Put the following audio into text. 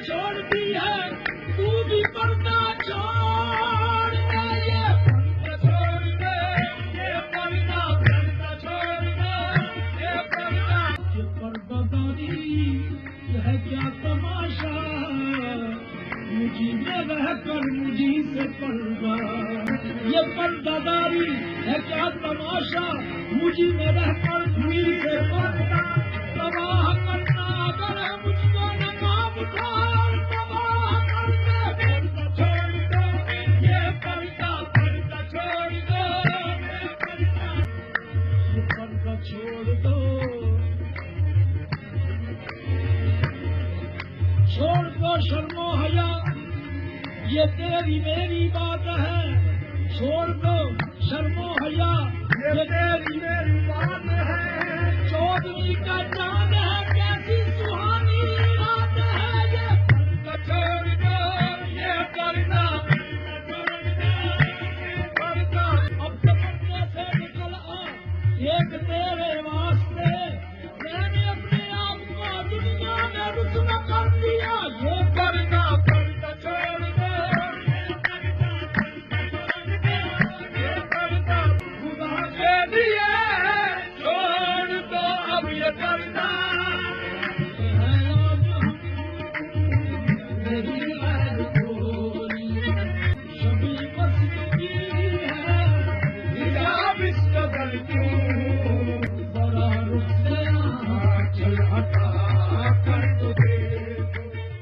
छोड़ती है तू भी पर्दा छोड़ दे, ये पर्दा छोड़ दे, ये पर्दा छोड़ दे, ये पर्दादारी है क्या तमाशा, मुझी में रहकर मुझी से पर्दा, ये पर्दादारी है क्या तमाशा, मुझी में रहकर मुझी से पर्दा, तबाह करना अगर है मुझको नकाब उठार, तबाह कर दे, पर्दा छोड़ दो, ये पर्दा छोड़ दो, ये पर्दा छोड़ दो, छोड़ दो शर्मो हया, ये तेरी मेरी बात है, छोड़ दो शर्मो हया, ये तेरी मेरी बात है, चौधरी का चांद है कैसी सुहानी रात है, ये पर्दा छोड़ दो, ये पर्दा अब तो पर्दे से निकल आ, एक तेरे वास्ते मैंने अपने आप को दुनिया में रुस्वा कर दिया,